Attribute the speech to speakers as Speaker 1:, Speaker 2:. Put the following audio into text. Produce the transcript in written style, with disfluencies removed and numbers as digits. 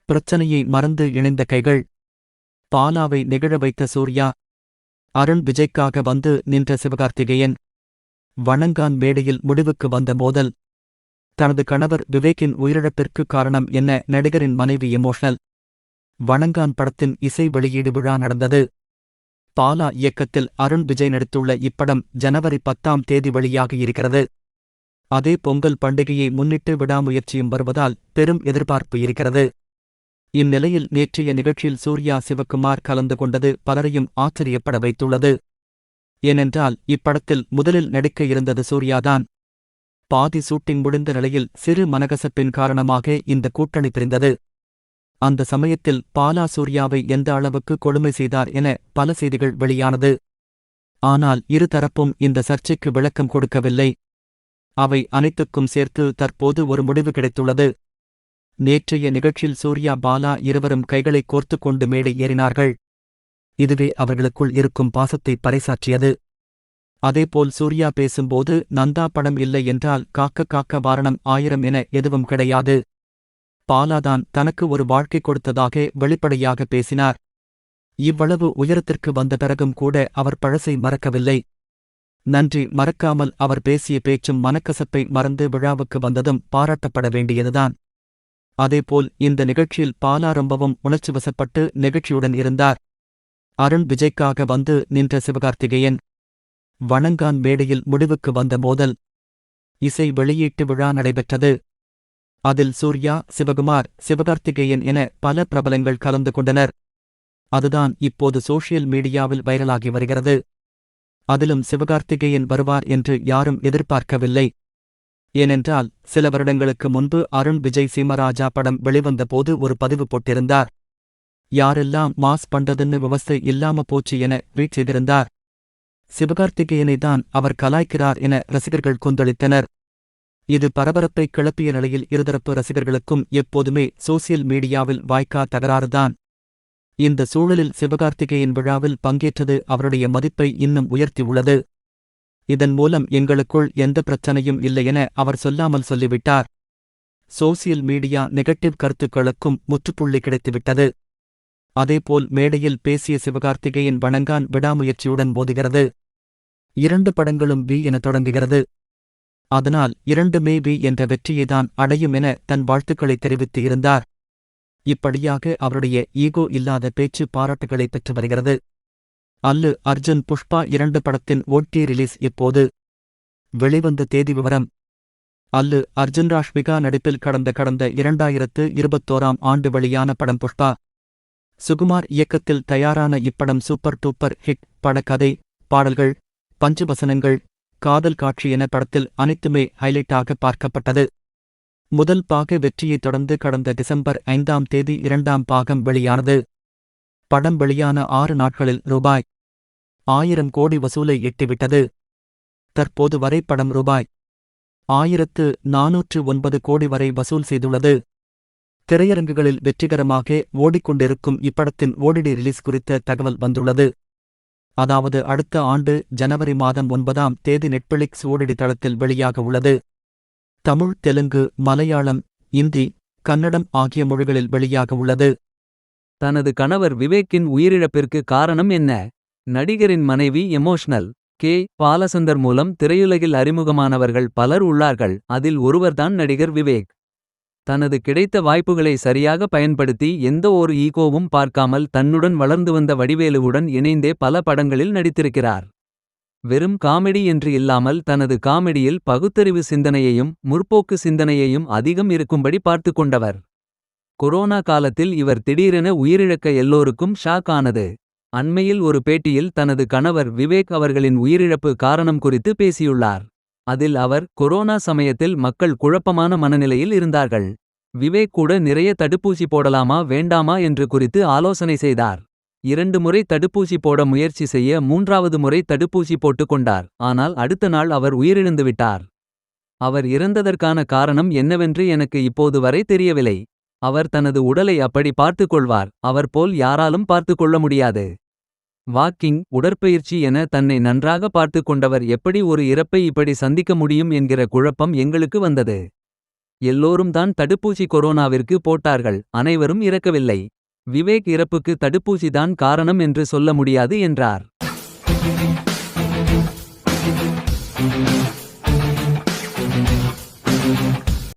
Speaker 1: பிரச்சனையை மறந்து இணைந்த கைகள். பாலாவை நெகிழ வைத்த சூர்யா. அருண் விஜய்க்காக வந்து நின்ற சிவகார்த்திகேயன். வணங்கான் மேடையில் முடிவுக்கு வந்த மோதல். தனது கணவர் விவேக்கின் உயிரிழப்பிற்கு காரணம் என்ன? நடிகரின் மனைவி எமோஷனல். வணங்கான் படத்தின் இசை வெளியீடு விழா நடந்தது. பாலா இயக்கத்தில் அருண் விஜய் நடித்துள்ள இப்படம் ஜனவரி 10ஆம் தேதி வெளியாகியிருக்கிறது. அதே பொங்கல் பண்டிகையை முன்னிட்டு விடாமுயற்சியும் வருவதால் பெரும் எதிர்பார்ப்பு இருக்கிறது. இந்நிலையில் நேற்றைய நிகழ்ச்சியில் சூர்யா சிவகுமார் கலந்து கொண்டது பலரையும் ஆச்சரியப்பட வைத்துள்ளது. ஏனென்றால் இப்படத்தில் முதலில் நடிக்க இருந்தது சூர்யாதான். பாதி ஷூட்டிங் முடிந்த நிலையில் சிறு மனகசப்பின் காரணமாக இந்த கூட்டணி பிரிந்தது. அந்த சமயத்தில் பாலா சூர்யாவை எந்த அளவுக்கு கொடுமை செய்தார் என பல செய்திகள் வெளியானது. ஆனால் இருதரப்பும் இந்த சர்ச்சைக்கு விளக்கம் கொடுக்கவில்லை. அவை அனைத்துக்கும் சேர்த்து தற்போது ஒரு முடிவு கிடைத்துள்ளது. நேற்றைய நிகழ்ச்சியில் சூர்யா பாலா இருவரும் கைகளை கோர்த்து கொண்டு மேடை ஏறினார்கள். இதுவே அவர்களுக்குள் இருக்கும் பாசத்தை பறைசாற்றியது. அதேபோல் சூர்யா பேசும்போது நந்தா படம் இல்லை என்றால் காக்க காக்க வாரணம் 1000 என எதுவும் கிடையாது. பாலாதான் தனக்கு ஒரு வாழ்க்கை கொடுத்ததாக வெளிப்படையாக பேசினார். இவ்வளவு உயரத்திற்கு வந்த பிறகும் கூட அவர் பழசை மறக்கவில்லை. நன்றி மறக்காமல் அவர் பேசிய பேச்சும் மனக்கசப்பை மறந்து விழாவுக்கு வந்ததும் பாராட்டப்பட வேண்டியதுதான். அதேபோல் இந்த நிகழ்ச்சியில் பாலா ரொம்பவும் உணர்ச்சிவசப்பட்டு நிகழ்ச்சியுடன் இருந்தார். அருண் விஜய்க்காக வந்து நின்ற சிவகார்த்திகேயன். வணங்கான் மேடையில் முடிவுக்கு வந்த மோதல். இசை வெளியீட்டு விழா நடைபெற்றது. அதில் சூர்யா, சிவகுமார், சிவகார்த்திகேயன் என பல பிரபலங்கள் கலந்து கொண்டனர். அதுதான் இப்போது சோஷியல் மீடியாவில் வைரலாகி வருகிறது. அதிலும் சிவகார்த்திகேயன் வருவார் என்று யாரும் எதிர்பார்க்கவில்லை. ஏனென்றால் சில வருடங்களுக்கு முன்பு அருண் விஜய் சீமராஜா படம் வெளிவந்த போது ஒரு பதிவு போட்டிருந்தார். யாரெல்லாம் மாஸ் பண்றதுன்னு விவசாய இல்லாம போச்சு என ட்வீட் செய்திருந்தார். சிவகார்த்திகேயனை தான் அவர் கலாய்க்கிறார் என ரசிகர்கள் கொந்தளித்தனர். இது பரபரப்பை கிளப்பிய நிலையில் இருதரப்பு ரசிகர்களுக்கும் எப்போதுமே சோசியல் மீடியாவில் வாய்க்கா தகராறுதான். இந்த சூழலில் சிவகார்த்திகேயன் விழாவில் பங்கேற்றது அவருடைய மதிப்பை இன்னும் உயர்த்தியுள்ளது. இதன் மூலம் எங்களுக்குள் எந்த பிரச்சனையும் இல்லை என அவர் சொல்லாமல் சொல்லிவிட்டார். சோசியல் மீடியா நெகட்டிவ் கருத்துக்களுக்கும் முற்றுப்புள்ளி கிடைத்துவிட்டது. அதேபோல் மேடையில் பேசிய சிவகார்த்திகேயன் வணங்கான் விடாமுயற்சியுடன் மோதுகிறது. 2 படங்களும் வி என தொடங்குகிறது. அதனால் 2மே வி என்ற வெற்றியைதான் அடையும் என தன் வாழ்த்துக்களை தெரிவித்து இருந்தார். இப்படியாக அவருடைய ஈகோ இல்லாத பேச்சு பாராட்டுகளை பெற்று வருகிறது. அல்லு அர்ஜுன் புஷ்பா 2 படத்தின் ஓடி ரிலீஸ் இப்போது. வெளிவந்த தேதி விவரம். அல்லு அர்ஜுன் ராஷ்மிகா நடிப்பில் கடந்த 2021ஆம் ஆண்டு வெளியான படம் புஷ்பா. சுகுமார் இயக்கத்தில் தயாரான இப்படம் சூப்பர் டூப்பர் ஹிட். படக்கதை, பாடல்கள், பஞ்சவசனங்கள், காதல் காட்சி என படத்தில் அனைத்துமே ஹைலைட்டாக பார்க்கப்பட்டது. முதல் பாக வெற்றியைத் தொடர்ந்து கடந்த டிசம்பர் 5ஆம் தேதி 2ஆம் பாகம் வெளியானது. படம் வெளியான 6 நாட்களில் ரூபாய் 1000 கோடி வசூலை எட்டிவிட்டது. தற்போது வரை படம் ரூபாய் 1409 கோடி வரை வசூல் செய்துள்ளது. திரையரங்குகளில் வெற்றிகரமாக ஓடிக்கொண்டிருக்கும் இப்படத்தின் ஓடிடி ரிலீஸ் குறித்த தகவல் வந்துள்ளது. அதாவது அடுத்த ஆண்டு ஜனவரி மாதம் 9ஆம் தேதி நெட்ஃபிளிக்ஸ் ஓடிடி தளத்தில் வெளியாக உள்ளது. தமிழ், தெலுங்கு, மலையாளம், இந்தி, கன்னடம் ஆகிய மொழிகளில் வெளியாக உள்ளது.
Speaker 2: தனது கணவர் விவேக்கின் உயிரிழப்பிற்கு காரணம் என்ன? நடிகரின் மனைவி எமோஷனல். கே. பாலசந்தர் மூலம் திரையுலகில் அறிமுகமானவர்கள் பலர் உள்ளார்கள். அதில் ஒருவர்தான் நடிகர் விவேக். தனது கிடைத்த வாய்ப்புகளை சரியாக பயன்படுத்தி எந்த ஒரு ஈகோவும் பார்க்காமல் தன்னுடன் வளர்ந்து வந்த வடிவேலுவுடன் இணைந்தே பல படங்களில் நடித்திருக்கிறார். வெறும் காமெடி என்று இல்லாமல் தனது காமெடியில் பகுத்தறிவு சிந்தனையையும் முற்போக்கு சிந்தனையையும் அதிகம் இருக்கும்படி பார்த்து கொண்டவர். கொரோனா காலத்தில் இவர் திடீரென உயிரிழக்க எல்லோருக்கும் ஷாக் ஆனது. அண்மையில் ஒரு பேட்டியில் தனது கணவர் விவேக் அவர்களின் உயிரிழப்பு காரணம் குறித்து பேசியுள்ளார். அதில் அவர், கொரோனா சமயத்தில் மக்கள் குழப்பமான மனநிலையில் இருந்தார்கள். விவேக் கூட நிறைய தடுப்பூசி போடலாமா வேண்டாமா என்று குறித்து ஆலோசனை செய்தார். 2 முறை தடுப்பூசி போட முயற்சி செய்ய 3வது முறை தடுப்பூசி போட்டுக் கொண்டார். ஆனால் அடுத்த நாள் அவர் உயிரிழந்துவிட்டார். அவர் இறந்ததற்கான காரணம் என்னவென்று எனக்கு இப்போது வரை தெரியவில்லை. அவர் தனது உடலை அப்படி பார்த்துக் கொள்வார். அவர் போல் யாராலும் பார்த்துக் கொள்ள முடியாது. வாக்கிங், உடற்பயிற்சி என தன்னை நன்றாக பார்த்துக் கொண்டவர் எப்படி ஒரு இறப்பை இப்படி சந்திக்க முடியும் என்கிற குழப்பம் எங்களுக்கு வந்தது. எல்லோரும் தான் தடுப்பூசி கொரோனாவிற்கு போட்டார்கள், அனைவரும் இறக்கவில்லை. விவேக் இறப்புக்கு தடுப்பூசி தான் காரணம் என்று சொல்ல முடியாது என்றார்.